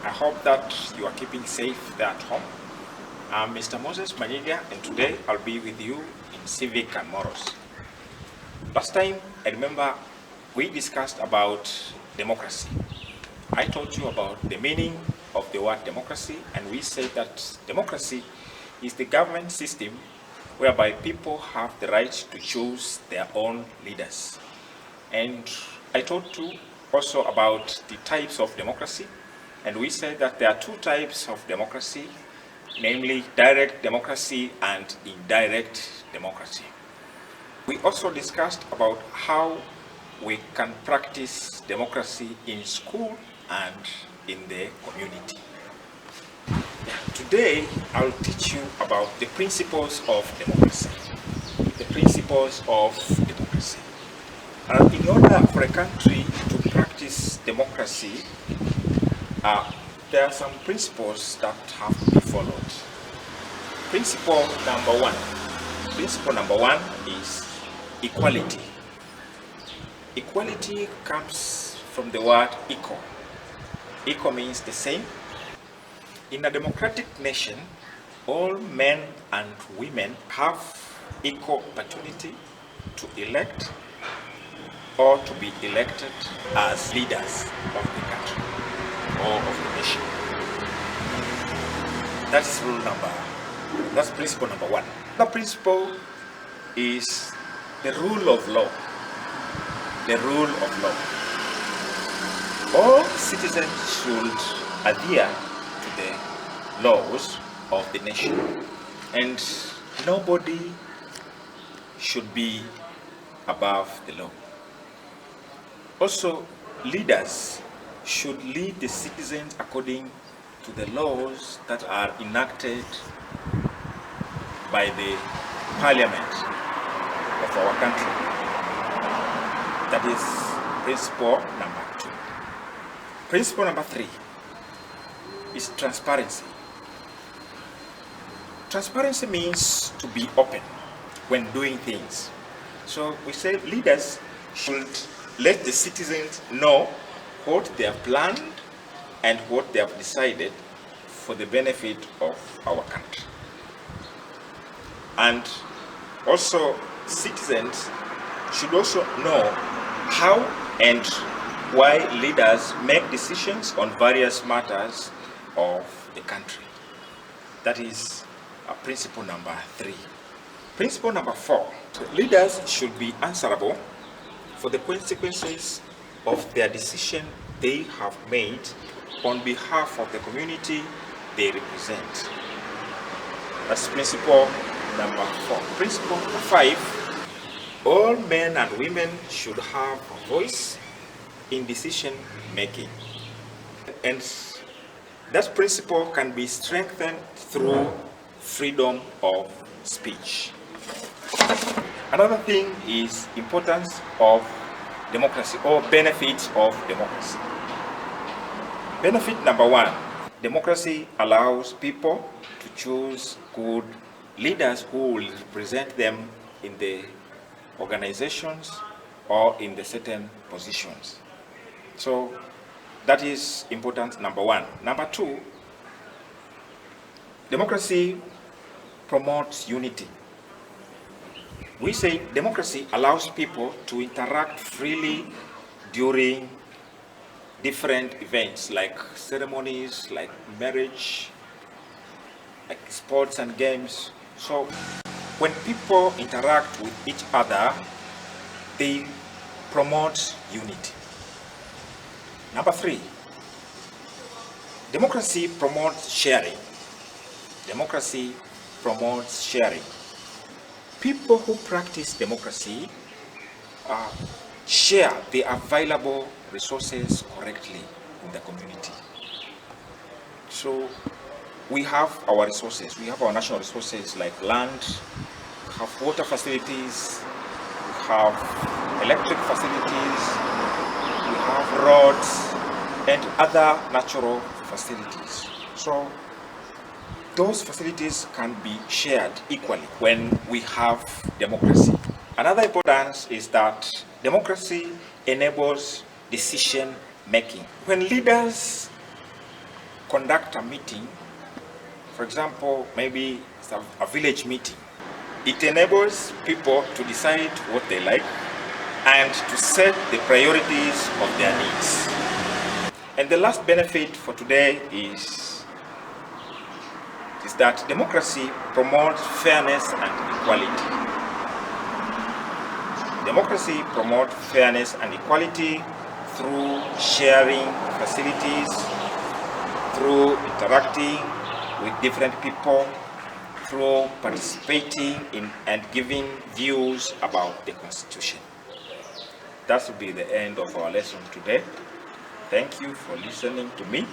I hope that you are keeping safe there at home. I'm Mr. Moses Manyiga, and today I'll be with you in Civic and Morals. Last time, I remember we discussed about democracy. I told you about the meaning of the word democracy, and we said that democracy is the government system whereby people have the right to choose their own leaders. And I told you also about the types of democracy, and we said that there are two types of democracy, namely direct democracy and indirect democracy. We also discussed about how we can practice democracy in school and in the community. Today, I'll teach you about the principles of democracy. The principles of democracy. In order for a country to practice democracy, there are some principles that have to be followed. Principle number one. Principle number one is equality. Equality comes from the word equal. Equal means the same. In a democratic nation, all men and women have equal opportunity to elect or to be elected as leaders of the country or of the nation. That's principle number one. The principle is the rule of law. The rule of law. All citizens should adhere to the laws of the nation, and nobody should be above the law. Also, leaders should lead the citizens according to the laws that are enacted by the parliament of our country. That is principle number two. Principle number three is transparency. Transparency means to be open when doing things. So we say leaders should let the citizens know what they have planned and what they have decided for the benefit of our country. And also, citizens should also know how and why leaders make decisions on various matters of the country. That is principle number three. Principle number four. Leaders should be answerable for the consequences of their decision they have made on behalf of the community they represent. That's principle number four. Principle number five. All men and women should have a voice in decision making. And that principle can be strengthened through freedom of speech. Another thing is importance of democracy or benefits of democracy. Benefit number one, democracy allows people to choose good leaders who will represent them in the organizations or in the certain positions. So that is important, number one. Number two, democracy promotes unity. We say democracy allows people to interact freely during different events like ceremonies, like marriage, like sports and games. So when people interact with each other, they promote unity. Number three, democracy promotes sharing. Democracy promotes sharing. People who practice democracy share the available resources correctly in the community. So we have our resources. We have our national resources like land, we have water facilities, we have electric facilities, we have roads and other natural facilities. So those facilities can be shared equally when we have democracy. Another importance is that democracy enables decision making. When leaders conduct a meeting, for example, maybe it's a village meeting. It enables people to decide what they like and to set the priorities of their needs. And the last benefit for today is that democracy promotes fairness and equality. Democracy promotes fairness and equality through sharing facilities, through interacting with different people, through participating in and giving views about the Constitution. That will be the end of our lesson today. Thank you for listening to me.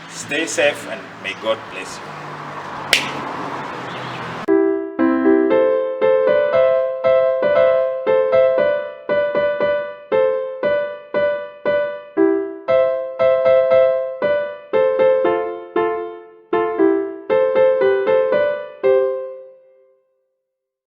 Stay safe and may God bless you.